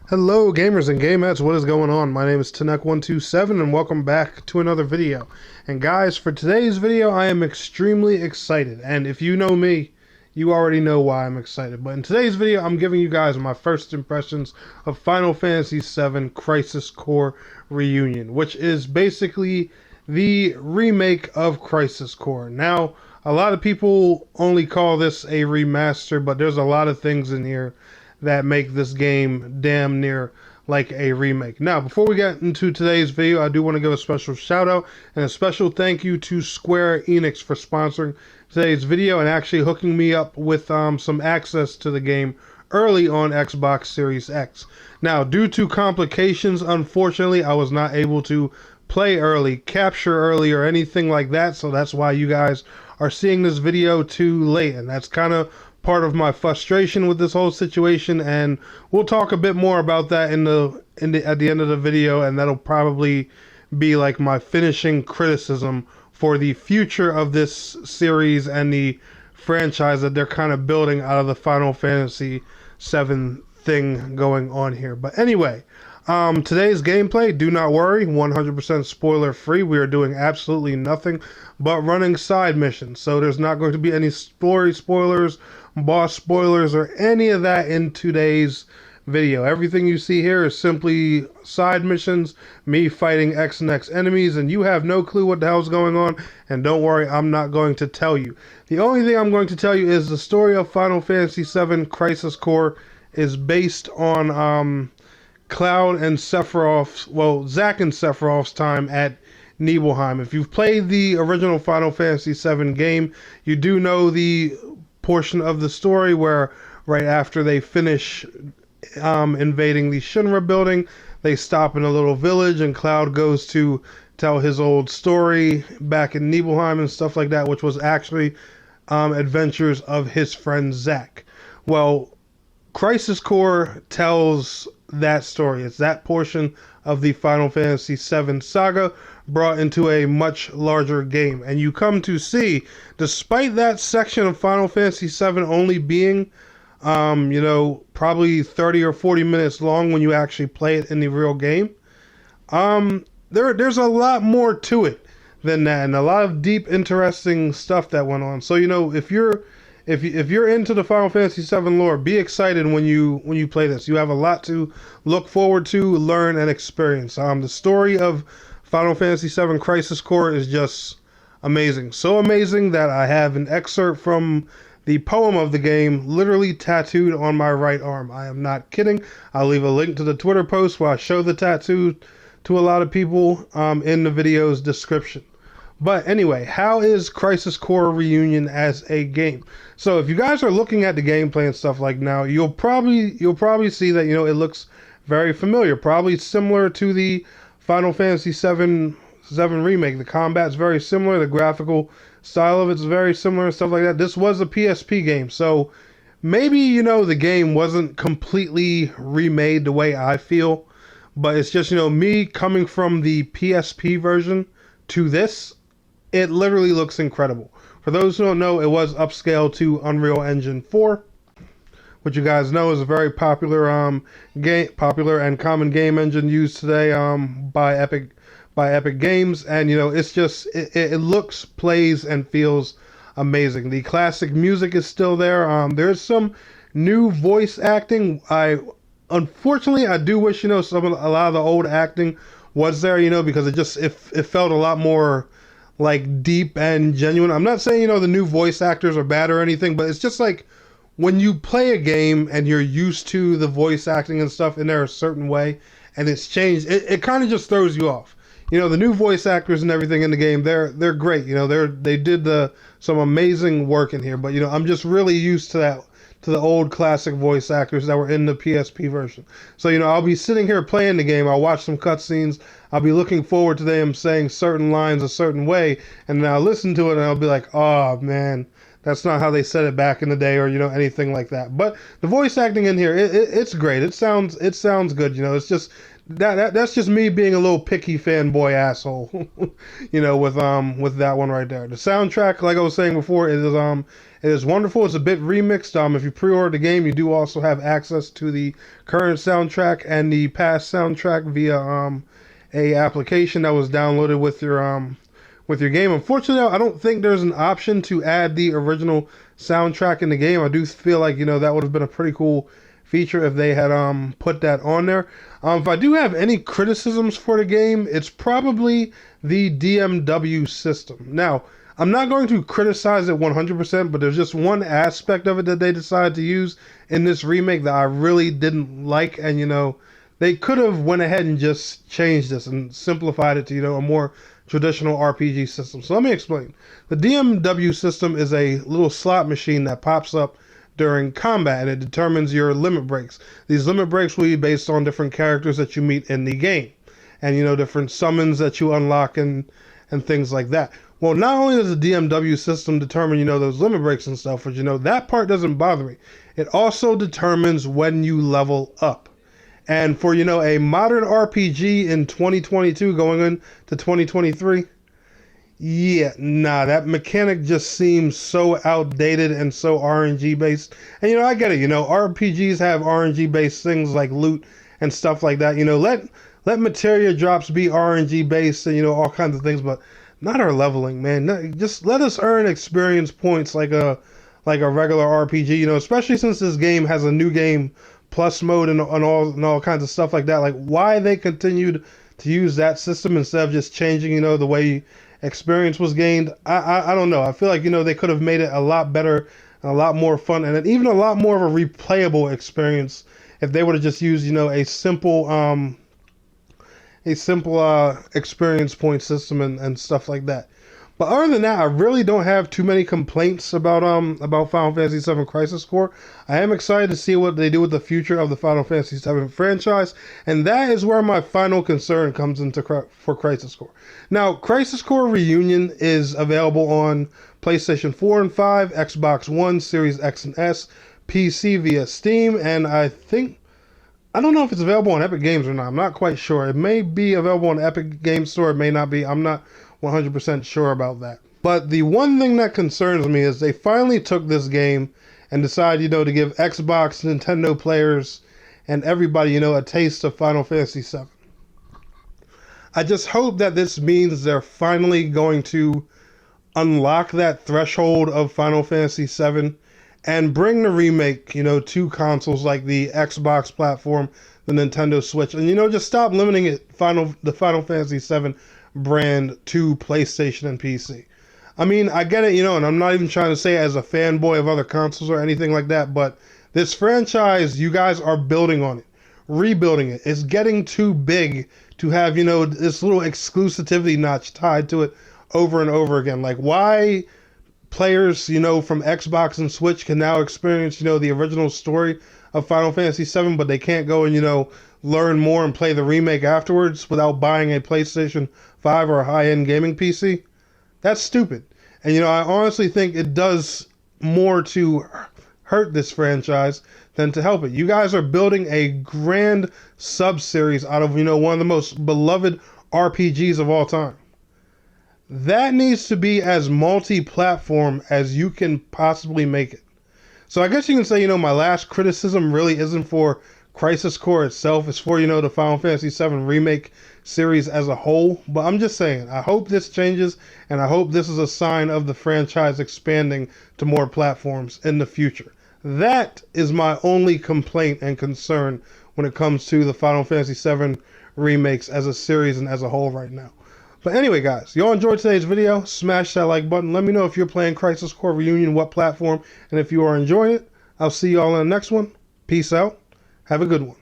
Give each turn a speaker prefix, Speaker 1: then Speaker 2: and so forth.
Speaker 1: Hello gamers and gamettes, what is going on? My name is Tanek127 and welcome back to another video. And guys, for today's video I am extremely excited, and if you know me, you already know why I'm excited. But in today's video I'm giving you guys my first impressions of Final Fantasy VII Crisis Core Reunion, which is basically the remake of Crisis Core. Now, a lot of people only call this a remaster, but there's a lot of things in here that make this game damn near like a remake. Now, before we get into today's video, I do want to give a special shout out and a special thank you to Square Enix for sponsoring today's video and actually hooking me up with some access to the game early on Xbox Series X. Now, due to complications, unfortunately, I was not able to play early, capture early, or anything like that, so that's why you guys are seeing this video too late, and that's kind of part of my frustration with this whole situation, and we'll talk a bit more about that at the end of the video, and that'll probably be like my finishing criticism for the future of this series and the franchise that they're kind of building out of the Final Fantasy VII thing going on here. But anyway, today's gameplay, do not worry, 100% spoiler free. We are doing absolutely nothing but running side missions, so there's not going to be any story spoilers, boss spoilers, or any of that in today's video. Everything you see here is simply side missions, me fighting X and X enemies, and you have no clue what the hell's going on, and don't worry, I'm not going to tell you. The only thing I'm going to tell you is the story of Final Fantasy VII Crisis Core is based on Cloud and Sephiroth's, well, Zack and Sephiroth's time at Nibelheim. If you've played the original Final Fantasy VII game, you do know the portion of the story where right after they finish invading the Shinra building, they stop in a little village and Cloud goes to tell his old story back in Nibelheim and stuff like that, which was actually adventures of his friend Zack. Well, Crisis Core tells that story. It's that portion of the Final Fantasy VII saga brought into a much larger game. And you come to see, despite that section of Final Fantasy VII only being, probably 30 or 40 minutes long when you actually play it in the real game, there's a lot more to it than that, and a lot of deep, interesting stuff that went on. So, if you're into the Final Fantasy VII lore, be excited when you play this. You have a lot to look forward to, learn, and experience. The story of Final Fantasy VII Crisis Core is just amazing. So amazing that I have an excerpt from the poem of the game literally tattooed on my right arm. I am not kidding. I'll leave a link to the Twitter post where I show the tattoo to a lot of people in the video's description. But anyway, how is Crisis Core Reunion as a game? So if you guys are looking at the gameplay and stuff like now, you'll probably see that it looks very familiar, probably similar to the Final Fantasy VII Remake. The combat's very similar, the graphical style of it's very similar and stuff like that. This was a PSP game, so maybe the game wasn't completely remade the way I feel, but it's just me coming from the PSP version to this. It literally looks incredible. For those who don't know, it was upscaled to Unreal Engine 4, which you guys know is a very popular and common game engine used today by Epic Games, and it's just it looks, plays, and feels amazing. The classic music is still there. There's some new voice acting. Unfortunately I do wish a lot of the old acting was there, because it felt a lot more like deep and genuine. I'm not saying the new voice actors are bad or anything, but it's just like when you play a game and you're used to the voice acting and stuff in there a certain way and it's changed, it kind of just throws you off. The new voice actors and everything in the game, they're great. They did some amazing work in here, but I'm just really used to the old classic voice actors that were in the PSP version. So I'll be sitting here playing the game, I'll watch some cutscenes, I'll be looking forward to them saying certain lines a certain way, and then I'll listen to it and I'll be like, oh man, that's not how they said it back in the day, or anything like that. But the voice acting in here, it's great. It sounds good. It's just That's just me being a little picky fanboy asshole, with that one right there. The soundtrack, like I was saying before, it is wonderful. It's a bit remixed. If you pre-order the game, you do also have access to the current soundtrack and the past soundtrack via a application that was downloaded with your game. Unfortunately, I don't think there's an option to add the original soundtrack in the game. I do feel like that would have been a pretty cool feature if they had put that on there. If I do have any criticisms for the game, it's probably the DMW system. Now, I'm not going to criticize it 100%, but there's just one aspect of it that they decided to use in this remake that I really didn't like, and they could have went ahead and just changed this and simplified it to a more traditional RPG system. So let me explain. The DMW system is a little slot machine that pops up during combat, and it determines your limit breaks. These limit breaks will be based on different characters that you meet in the game, and different summons that you unlock and things like that. Well, not only does the DMW system determine those limit breaks and stuff, but that part doesn't bother me. It also determines when you level up. And for a modern RPG in 2022 going into 2023, yeah, nah, that mechanic just seems so outdated and so RNG based. And I get it, RPGs have RNG based things like loot and stuff like that. Let materia drops be RNG based and all kinds of things, but not our leveling, man. No, just let us earn experience points like a regular RPG, especially since this game has a new game plus mode and all kinds of stuff like that. Like, why they continued to use that system instead of just changing the way experience was gained, I don't know. I feel like they could have made it a lot better, a lot more fun, and even a lot more of a replayable experience if they would have just used a simple experience point system and stuff like that. But other than that, I really don't have too many complaints about Final Fantasy VII Crisis Core. I am excited to see what they do with the future of the Final Fantasy VII franchise, and that is where my final concern comes into for Crisis Core. Now, Crisis Core Reunion is available on PlayStation 4 and 5, Xbox One, Series X and S, PC via Steam, and I don't know if it's available on Epic Games or not. I'm not quite sure. It may be available on Epic Games Store. It may not be. I'm not 100% sure about that. But the one thing that concerns me is they finally took this game and decided, to give Xbox, Nintendo players, and everybody, a taste of Final Fantasy VII. I just hope that this means they're finally going to unlock that threshold of Final Fantasy VII and bring the remake, to consoles like the Xbox platform, the Nintendo Switch, and, just stop limiting the Final Fantasy VII brand to PlayStation and PC. I mean, I get it, and I'm not even trying to say as a fanboy of other consoles or anything like that, but this franchise, you guys are building on it, rebuilding it. It's getting too big to have, this little exclusivity notch tied to it over and over again. Like, why players, from Xbox and Switch can now experience, the original story of Final Fantasy VII, but they can't go and, learn more and play the remake afterwards without buying a PlayStation 5 or a high-end gaming PC? That's stupid. And, I honestly think it does more to hurt this franchise than to help it. You guys are building a grand sub-series out of, one of the most beloved RPGs of all time. That needs to be as multi-platform as you can possibly make it. So I guess you can say, my last criticism really isn't for Crisis Core itself. It's for, the Final Fantasy VII Remake series as a whole. But I'm just saying, I hope this changes, and I hope this is a sign of the franchise expanding to more platforms in the future. That is my only complaint and concern when it comes to the Final Fantasy VII remakes as a series and as a whole right now. But anyway, guys, y'all enjoyed today's video, smash that like button. Let me know if you're playing Crisis Core Reunion, what platform, and if you are enjoying it. I'll see y'all in the next one. Peace out. Have a good one.